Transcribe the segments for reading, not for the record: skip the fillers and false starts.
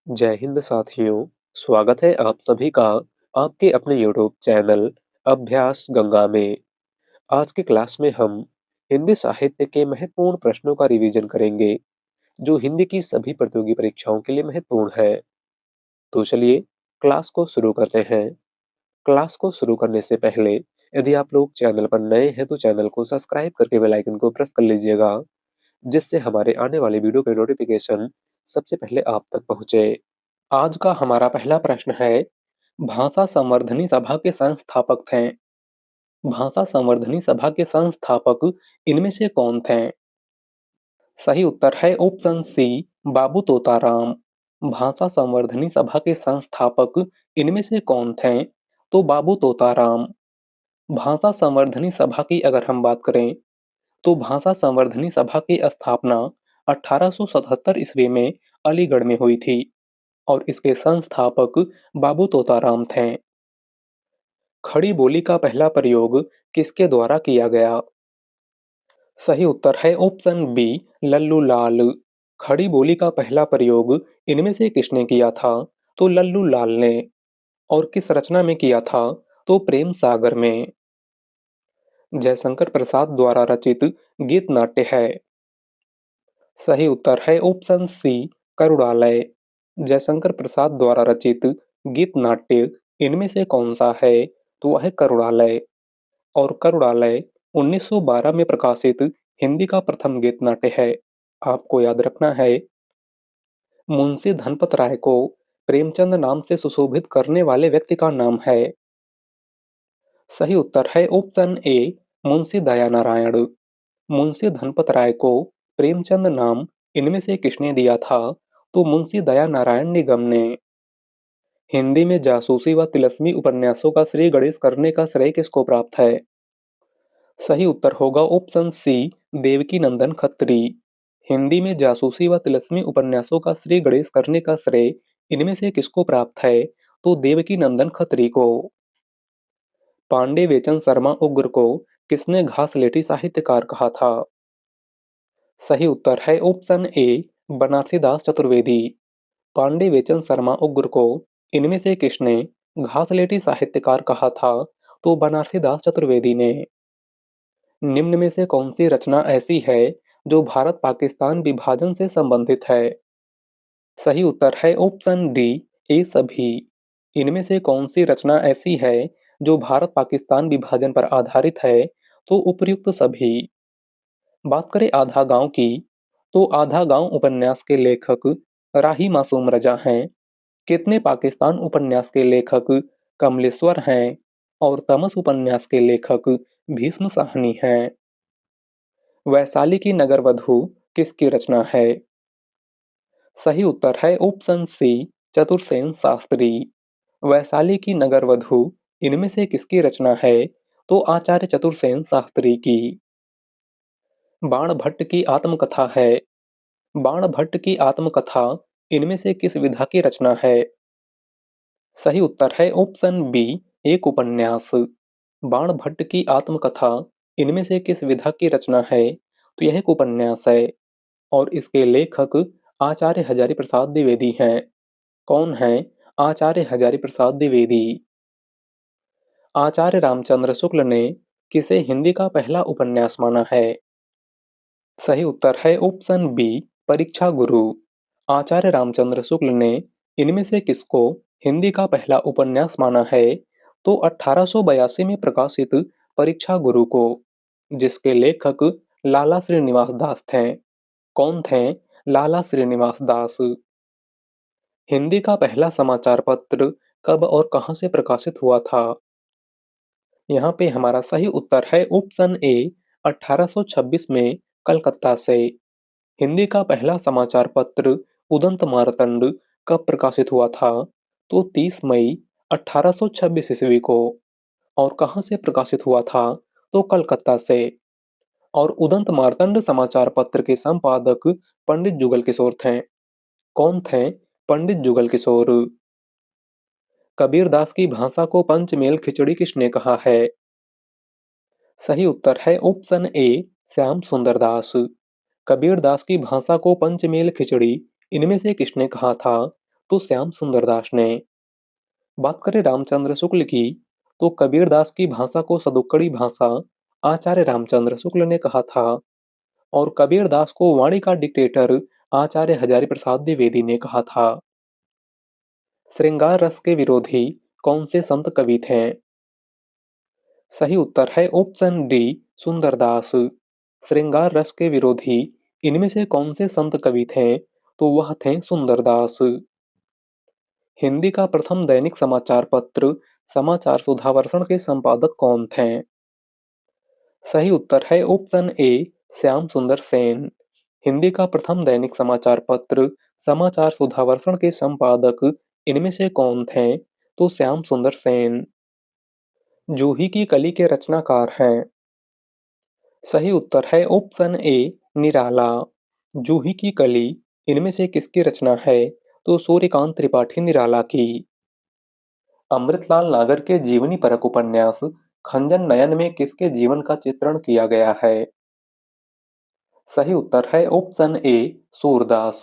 जय हिंद साथियों, स्वागत है आप सभी का आपके अपने यूट्यूब चैनल अभ्यास गंगा में। आज की क्लास में हम हिंदी साहित्य के महत्वपूर्ण प्रश्नों का रिवीजन करेंगे, जो हिंदी की सभी प्रतियोगी परीक्षाओं के लिए महत्वपूर्ण है। तो चलिए क्लास को शुरू करते हैं। क्लास को शुरू करने से पहले यदि आप लोग चैनल पर नए हैं तो चैनल को सब्सक्राइब करके बेल आइकन को प्रेस कर लीजिएगा, जिससे हमारे आने वाले वीडियो के नोटिफिकेशन सबसे पहले आप तक पहुंचे। आज का हमारा पहला प्रश्न है, भाषा संवर्धनी सभा के संस्थापक थे। भाषा संवर्धनी सभा के संस्थापक इनमें से कौन थे? सही उत्तर है ऑप्शन सी, बाबू तोताराम। भाषा संवर्धनी सभा के संस्थापक इनमें से कौन थे? तो बाबू तोताराम। भाषा संवर्धनी सभा की अगर हम बात करें तो भाषा संवर्धनी सभा की स्थापना 1877 ईस्वी में अलीगढ़ में हुई थी और इसके संस्थापक बाबू तोताराम थे। खड़ी बोली का पहला प्रयोग किसके द्वारा किया गया? सही उत्तर है ऑप्शन बी, लल्लू लाल। खड़ी बोली का पहला प्रयोग इनमें से किसने किया था? तो लल्लू लाल ने। और किस रचना में किया था? तो प्रेम सागर में। जयशंकर प्रसाद द्वारा रचित गीत नाट्य है। सही उत्तर है ऑप्शन सी, करुणालय। जयशंकर प्रसाद द्वारा रचित गीत नाट्य इनमें से कौन सा है? तो वह है करुणालय। और करुणालय 1912 में प्रकाशित हिंदी का प्रथम गीत नाट्य है। आपको याद रखना है, मुंशी धनपत राय को प्रेमचंद नाम से सुशोभित करने वाले व्यक्ति का नाम है। सही उत्तर है ऑप्शन ए, मुंशी दयानारायण। मुंशी धनपत राय को प्रेमचंद नाम इनमें से किसने दिया था? तो मुंशी दयानारायण निगम ने। हिंदी में जासूसी व तिलस्मी उपन्यासों का श्री गणेश करने का श्रेय किसको प्राप्त है? सही उत्तर होगा ऑप्शन सी, देवकी नंदन खत्री। हिंदी में जासूसी व तिलस्मी उपन्यासों का श्री गणेश करने का श्रेय इनमें से किसको प्राप्त है? तो देवकी नंदन खत्री को। पांडे वेचन शर्मा उग्र को किसने घासलेटी साहित्यकार कहा था? सही उत्तर है ऑप्शन ए, बनारसीदास चतुर्वेदी। पांडे वेचन शर्मा उग्र को इनमें से किसने घासलेटी साहित्यकार कहा था? तो बनारसीदास चतुर्वेदी ने। निम्न में से कौन सी रचना ऐसी है जो भारत पाकिस्तान विभाजन से संबंधित है? सही उत्तर है ऑप्शन डी, ए सभी। इनमें से कौन सी रचना ऐसी है जो भारत पाकिस्तान विभाजन पर आधारित है? तो उपर्युक्त सभी। बात करें आधा गांव की, तो आधा गांव उपन्यास के लेखक राही मासूम रजा हैं। कितने पाकिस्तान उपन्यास के लेखक कमलेश्वर हैं और तमस उपन्यास के लेखक भीष्म साहनी हैं। वैशाली की नगरवधू किसकी रचना है? सही उत्तर है ऑप्शन सी, चतुर्सेन शास्त्री। वैशाली की नगरवधू इनमें से किसकी रचना है? तो आचार्य चतुर्सेन शास्त्री की। बाण भट्ट की आत्मकथा है। बाण भट्ट की आत्मकथा इनमें से किस विधा की रचना है? सही उत्तर है ऑप्शन बी, एक उपन्यास। बाण भट्ट की आत्मकथा इनमें से किस विधा की रचना है? तो यह एक उपन्यास है और इसके लेखक आचार्य हजारी प्रसाद द्विवेदी हैं। कौन हैं आचार्य हजारी प्रसाद द्विवेदी? आचार्य रामचंद्र शुक्ल ने किसे हिंदी का पहला उपन्यास माना है? सही उत्तर है ऑप्शन बी, परीक्षा गुरु। आचार्य रामचंद्र शुक्ल ने इनमें से किसको हिंदी का पहला उपन्यास माना है? तो 1882 में प्रकाशित परीक्षा गुरु को, जिसके लेखक लाला श्रीनिवास दास थे। कौन थे लाला श्रीनिवास दास? हिंदी का पहला समाचार पत्र कब और कहां से प्रकाशित हुआ था? यहाँ पे हमारा सही उत्तर है ऑप्शन ए, 1826 में कलकत्ता से। हिंदी का पहला समाचार पत्र उदंत मार्तंड कब प्रकाशित हुआ था? तो 30 मई 1826 ईस्वी को। और कहाँ से प्रकाशित हुआ था? तो कलकत्ता से। और उदंत मार्तंड समाचार पत्र के संपादक पंडित जुगल किशोर थे। कौन थे पंडित जुगल किशोर? कबीरदास की भाषा को पंचमेल खिचड़ी किसने कहा है? सही उत्तर है ऑप्शन ए, श्याम सुंदर दास। कबीरदास की भाषा को पंचमेल खिचड़ी इनमें से किसने कहा था? तो श्याम सुंदर दास ने। बात करें रामचंद्र शुक्ल की, तो कबीरदास की भाषा को सदुक्कड़ी भाषा आचार्य रामचंद्र शुक्ल ने कहा था, और कबीरदास को वाणी का डिक्टेटर आचार्य हजारी प्रसाद द्विवेदी ने कहा था। श्रृंगार रस के विरोधी कौन से संत कवि थे? सही उत्तर है ऑप्शन डी, सुंदरदास। श्रृंगार रस के विरोधी इनमें से कौन से संत कवि थे? तो वह थे सुंदरदास। हिंदी का प्रथम दैनिक समाचार पत्र समाचार सुधावर्षण के संपादक कौन थे? सही उत्तर है ऑप्शन ए, श्याम सुंदर सेन। हिंदी का प्रथम दैनिक समाचार पत्र समाचार सुधावर्षण के संपादक इनमें से कौन थे? तो श्याम सुंदर सेन। जूही की कली के रचनाकार हैं। सही उत्तर है ऑप्शन ए, निराला। जूही की कली इनमें से किसकी रचना है? तो सूर्यकांत त्रिपाठी निराला की। अमृतलाल नागर के जीवनी परक उपन्यास खंजन नयन में किसके जीवन का चित्रण किया गया है? सही उत्तर है ऑप्शन ए, सूरदास।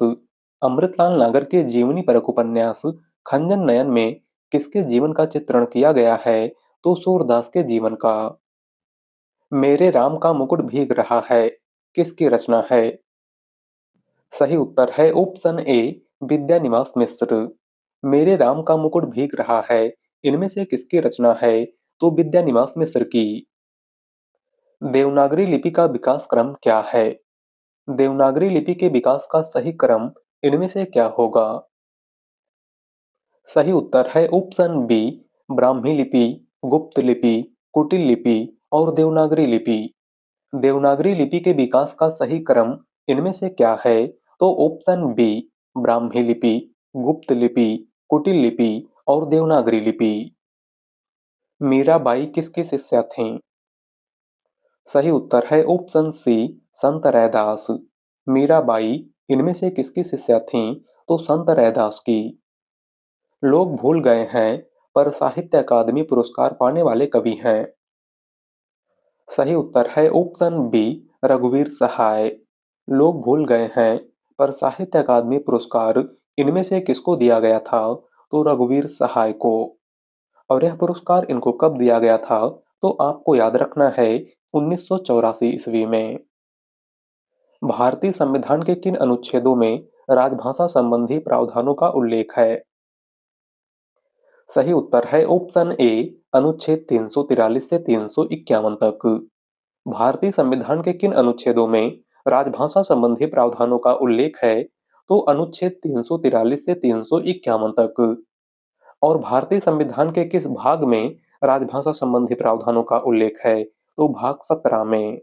अमृतलाल नागर के जीवनी परक उपन्यास खंजन नयन में किसके जीवन का चित्रण किया गया है? तो सूरदास के जीवन का। मेरे राम का मुकुट भीग रहा है किसकी रचना है? सही उत्तर है ऑप्शन ए, विद्यानिवास मिश्र। मेरे राम का मुकुट भीग रहा है इनमें से किसकी रचना है? तो विद्यानिवास मिश्र की। देवनागरी लिपि का विकास क्रम क्या है? देवनागरी लिपि के विकास का सही क्रम इनमें से क्या होगा? सही उत्तर है ऑप्शन बी, ब्राह्मी लिपि, गुप्त लिपि, कुटिल लिपि और देवनागरी लिपि। देवनागरी लिपि के विकास का सही क्रम इनमें से क्या है? तो ऑप्शन बी, ब्राह्मी लिपि, गुप्त लिपि, कुटिल लिपि और देवनागरी लिपि। मीराबाई किसकी शिष्या थीं? सही उत्तर है ऑप्शन सी, संत रैदास। मीराबाई इनमें से किसकी शिष्या थीं? तो संत रैदास की। लोग भूल गए हैं पर साहित्य अकादमी पुरस्कार पाने वाले कवि हैं। सही उत्तर है ऑप्शन बी, रघुवीर सहाय। लोग भूल गए हैं पर साहित्य अकादमी पुरस्कार इनमें से किसको दिया गया था? तो रघुवीर सहाय को। और यह पुरस्कार इनको कब दिया गया था? तो आपको याद रखना है 1984 ईस्वी में। भारतीय संविधान के किन अनुच्छेदों में राजभाषा संबंधी प्रावधानों का उल्लेख है? सही उत्तर है ऑप्शन ए, अनुच्छेद 343 से 351 तक। भारतीय संविधान के किन अनुच्छेदों में राजभाषा संबंधी प्रावधानों का उल्लेख है? तो अनुच्छेद 343 से 351 तक। और भारतीय संविधान के किस भाग में राजभाषा संबंधी प्रावधानों का उल्लेख है? तो भाग 17 में।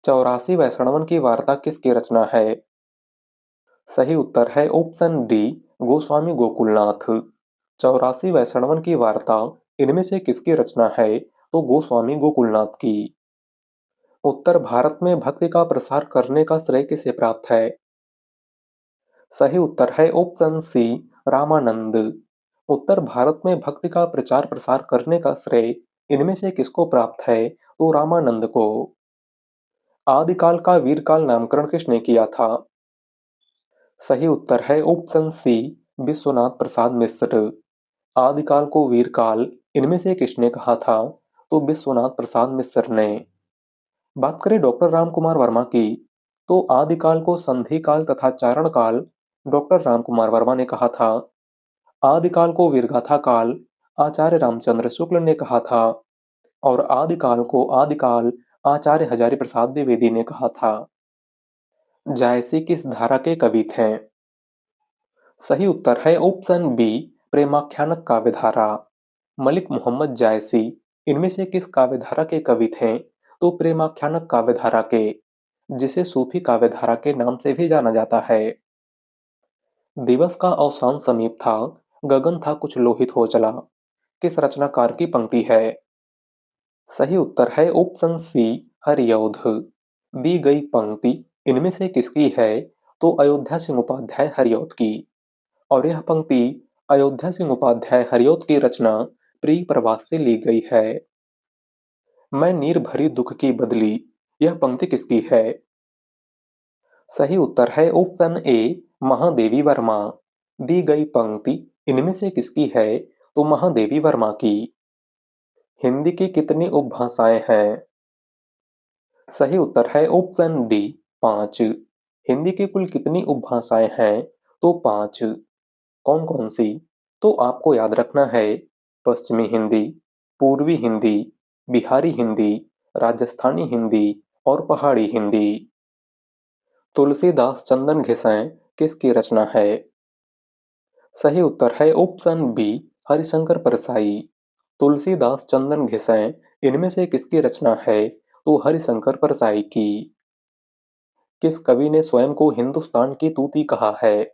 84 वैष्णवन की वार्ता किसकी रचना है? सही उत्तर है ऑप्शन डी, गोस्वामी गोकुलनाथ। 84 वैष्णवन की वार्ता इनमें से किसकी रचना है? तो गोस्वामी गोकुलनाथ की। उत्तर भारत में भक्ति का प्रसार करने का श्रेय किसे प्राप्त है? सही उत्तर है ऑप्शन सी, रामानंद। उत्तर भारत में भक्ति का प्रचार प्रसार करने का श्रेय इनमें से किसको प्राप्त है? तो रामानंद को। आदिकाल का वीरकाल नामकरण किसने किया था? सही उत्तर है ऑप्शन सी, विश्वनाथ प्रसाद मिश्र। आदिकाल को वीरकाल इनमें से किसने कहा था? तो विश्वनाथ प्रसाद मिश्र ने। बात करें डॉक्टर रामकुमार वर्मा की, तो आदिकाल को संधि काल तथा चारण काल डॉक्टर रामकुमार वर्मा ने कहा था। आदिकाल को वीरगाथा काल आचार्य रामचंद्र शुक्ल ने कहा था। और आदिकाल को आदिकाल आचार्य हजारी प्रसाद द्विवेदी ने कहा था। जायसी किस धारा के कवि थे? सही उत्तर है ऑप्शन बी, प्रेमाख्यानक काव्यधारा। मलिक मोहम्मद जायसी इनमें से किस काव्यधारा के कवि थे? तो प्रेमाख्यानक काव्यधारा के, जिसे सूफी काव्यधारा के नाम से भी जाना जाता है। दिवस का अवसान समीप था, गगन था कुछ लोहित हो चला किस रचनाकार की पंक्ति है? सही उत्तर है ऑप्शन सी, हरिऔध। दी गई पंक्ति इनमें से किसकी है? तो अयोध्या सिंह उपाध्याय हरिऔध की। और यह पंक्ति अयोध्या सिंह उपाध्याय हरिऔध की रचना प्रिय प्रवास से ली गई है। मैं नीर भरी दुख की बदली, यह पंक्ति किसकी है? सही उत्तर है ऑप्शन ए, महादेवी वर्मा। दी गई पंक्ति इनमें से किसकी है? तो महादेवी वर्मा की। हिंदी की कितनी उपभाषाएं हैं? सही उत्तर है ऑप्शन डी 5। हिंदी की कुल कितनी उपभाषाएं हैं? तो 5। कौन-कौन सी? तो आपको याद रखना है पश्चिमी हिंदी, पूर्वी हिंदी, बिहारी हिंदी, राजस्थानी हिंदी और पहाड़ी हिंदी। तुलसीदास चंदन घिसें किसकी रचना है? सही उत्तर है ऑप्शन बी हरिशंकर परसाई। तुलसीदास चंदन घिसें इनमें से किसकी रचना है? तो हरिशंकर परसाई की। किस कवि ने स्वयं को हिंदुस्तान की तूती कहा है?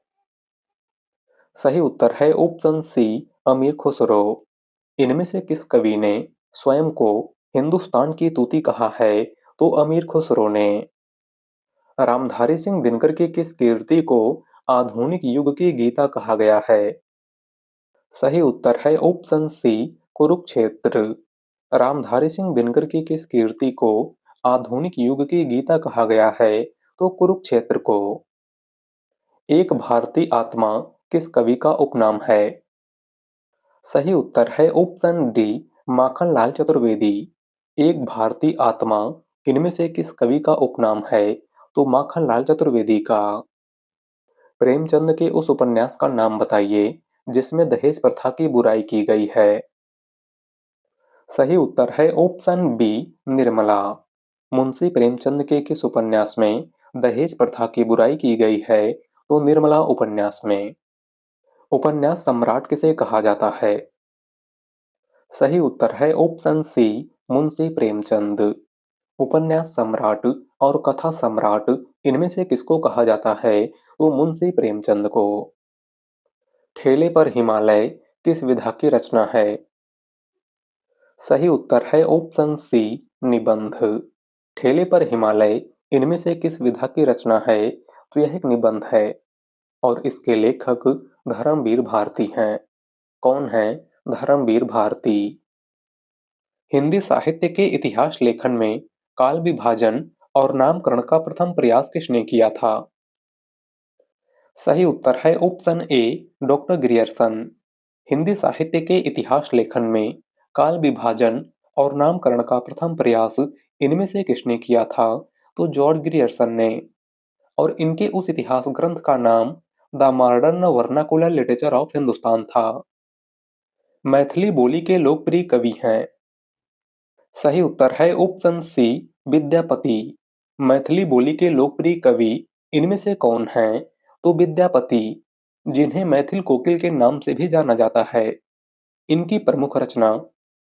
सही उत्तर है ऑप्शन सी अमीर खुसरो। इनमें से किस कवि ने स्वयं को हिंदुस्तान की तूती कहा है? तो अमीर खुसरो ने। रामधारी सिंह दिनकर की किस कीर्ति को आधुनिक युग की गीता कहा गया है? सही उत्तर है ऑप्शन सी कुरुक्षेत्र। रामधारी सिंह दिनकर की किस कीर्ति को आधुनिक युग की गीता कहा गया है? तो कुरुक्षेत्र को। एक भारतीय आत्मा किस कवि का उपनाम है? सही उत्तर है ऑप्शन डी माखनलाल चतुर्वेदी। एक भारतीय आत्मा इनमें से किस कवि का उपनाम है? तो माखनलाल चतुर्वेदी का। प्रेमचंद के उस उपन्यास का नाम बताइए जिसमें दहेज प्रथा की बुराई की गई है। सही उत्तर है ऑप्शन बी निर्मला। मुंशी प्रेमचंद के किस उपन्यास में दहेज प्रथा की बुराई की गई है? तो निर्मला उपन्यास में। उपन्यास सम्राट किसे कहा जाता है? सही उत्तर है ऑप्शन सी मुंशी प्रेमचंद। उपन्यास सम्राट और कथा सम्राट इनमें से किसको कहा जाता है? तो मुंशी प्रेमचंद को। ठेले पर हिमालय किस विधा की रचना है? सही उत्तर है ऑप्शन सी निबंध। ठेले पर हिमालय इनमें से किस विधा की रचना है? तो यह एक निबंध है और इसके लेखक धर्मवीर भारती हैं। कौन है धर्मवीर भारती? हिंदी साहित्य के इतिहास लेखन में काल विभाजन और नामकरण का प्रथम प्रयास किसने किया था? सही उत्तर है option A doctor Grierson. Hindi साहित्य के इतिहास लेखन में काल विभाजन और नामकरण का प्रथम प्रयास इनमें से किसने किया था? तो जॉर्ज ग्रियर्सन ने। और इनके उस इतिहास ग्रंथ का नाम the modern vernacular literature of Hindustan था। मैथिली बोली के लोकप्रिय कवि हैं। सही उत्तर है ऑप्शन सी विद्यापति। मैथिली बोली के लोकप्रिय कवि इनमें से कौन हैं? तो विद्यापति, जिन्हें मैथिल कोकिल के नाम से भी जाना जाता है। इनकी प्रमुख रचना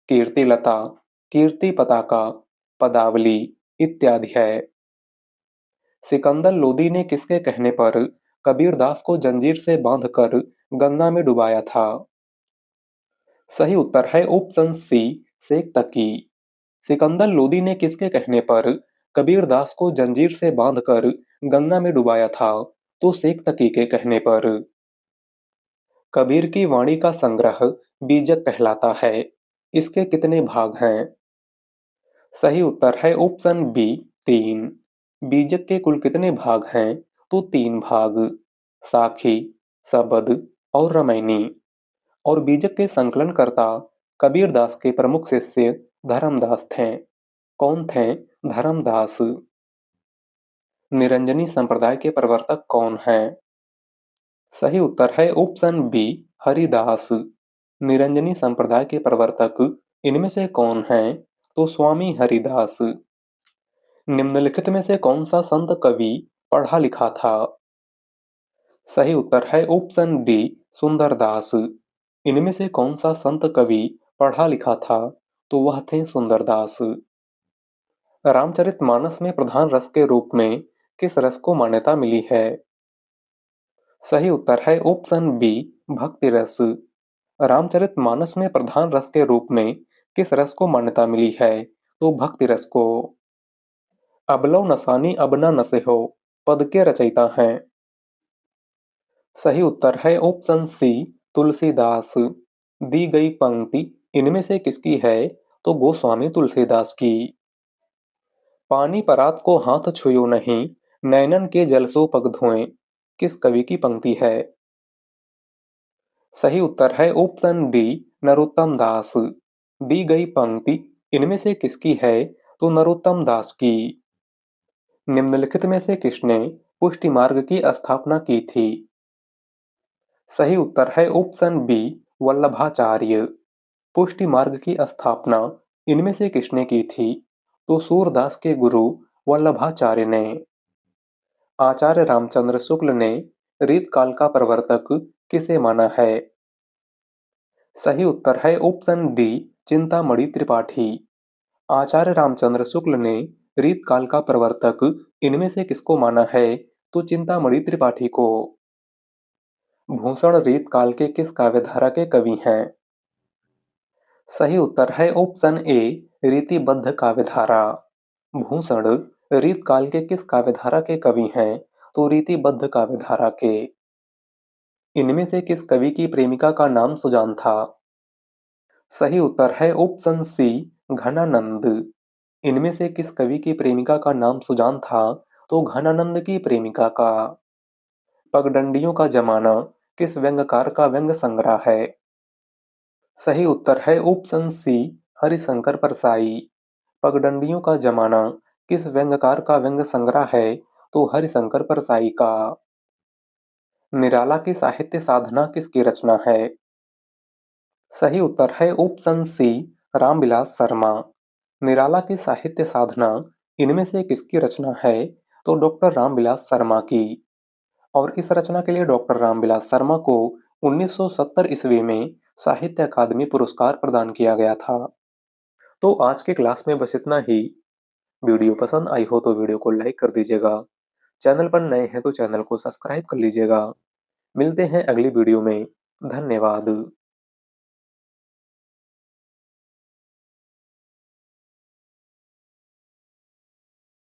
कीर्तिलता, कीर्ति पताका, पदावली इत्यादि है। सिकंदर लोदी ने किसके कहने पर कबीरदास को जंजीर से बांधकर गंगा में डुबाया था? सही उत्तर है ऑप्शन सी शेख तकी। सिकंदर लोदी ने किसके कहने पर कबीरदास को जंजीर से बांधकर गंगा में डुबाया था? तो शेख तकी के कहने पर। कबीर की वाणी का संग्रह बीजक कहलाता है। इसके कितने भाग हैं? सही उत्तर है ऑप्शन बी 3। बीजक के कुल कितने भाग हैं? तो 3 भाग। साखी, सबद और रामायणी। और बीजक के संकलनकर्ता कबीरदास के प्रमुख शिष्य धर्मदास थे। कौन थे धर्मदास? निरंजनी संप्रदाय के प्रवर्तक कौन हैं? सही उत्तर है ऑप्शन बी हरिदास। निरंजनी संप्रदाय के प्रवर्तक इनमें से कौन हैं? तो स्वामी हरिदास। निम्नलिखित में से कौन सा संत कवि पढ़ा लिखा था? सही उत्तर है ऑप्शन डी सुंदरदास। इनमें से कौन सा संत कवि पढ़ा लिखा था? तो वह थे सुंदरदास। रामचरितमानस में प्रधान रस के रूप में किस रस को मान्यता मिली है? सही उत्तर है ऑप्शन बी भक्ति रस। रामचरितमानस में प्रधान रस के रूप में किस रस को मान्यता मिली है? तो भक्ति रस को। अबलौ नसानी अब न नसे हो पद के रचयिता हैं। सही उत्तर है ऑप्शन सी तुलसीदास। दी गई पंक्ति इनमें से किसकी है? तो गोस्वामी तुलसीदास की। पानी परात को हाथ छुयो नहीं, नैनन के जल सो पग धोएं। किस कवि की पंक्ति है? सही उत्तर है ऑप्शन डी, नरोत्तम दास। दी गई पंक्ति इनमें से किसकी है? तो नरोत्तम दास की। निम्नलिखित में से किसने पुष्टि मार्ग की स्थापना की थी? सही उत्तर है ऑप्शन बी, वल्लभाचार्य। पुष्टि मार्ग की स्थापना इनमें से किसने की थी? तो सूरदास के गुरु वल्लभाचार्य ने। आचार्य रामचंद्र शुक्ल ने रीतकाल का प्रवर्तक किसे माना है? सही उत्तर है ऑप्शन डी, चिंतामणि त्रिपाठी। आचार्य रामचंद्र शुक्ल ने रीतकाल का प्रवर्तक इनमें से किसको माना है? तो चिंतामणि त्रिपाठी को। भूषण रीतकाल के किस काव्यधारा के कवि हैं? सही उत्तर है ऑप्शन ए, रीतिबद्ध काव्यधारा। भूषण रीतकाल के किस काव्यधारा के कवि हैं? तो रीतिबद्ध काव्यधारा के। इनमें से किस कवि की प्रेमिका का नाम सुजान था? सही उत्तर है ऑप्शन सी, घनानंद। इनमें से किस कवि की प्रेमिका का नाम सुजान था? तो घनानंद की प्रेमिका का। पगडंडियों का जमाना किस व्यंग्यकार का व्यंग्य संग्रह है? सही उत्तर है ऑप्शन सी, हरिशंकर परसाई। पगडंडियों का जमाना किस व्यंग्यकार का व्यंग्य संग्रह है? तो हरिशंकर परसाई का। निराला की साहित्य साधना किसकी रचना है? सही उत्तर है ऑप्शन सी, रामविलास शर्मा। निराला की साहित्य साधना इनमें से किसकी रचना है? तो डॉक्टर रामविलास शर्मा की। और इस रचना के लिए डॉक्टर रामविलास शर्मा को 1970 ईस्वी में साहित्य अकादमी पुरस्कार प्रदान किया गया था। तो आज के क्लास में बस इतना ही। वीडियो पसंद आई हो तो वीडियो को लाइक कर दीजिएगा। चैनल पर नए हैं तो चैनल को सब्सक्राइब कर लीजिएगा। मिलते हैं अगली वीडियो में। धन्यवाद।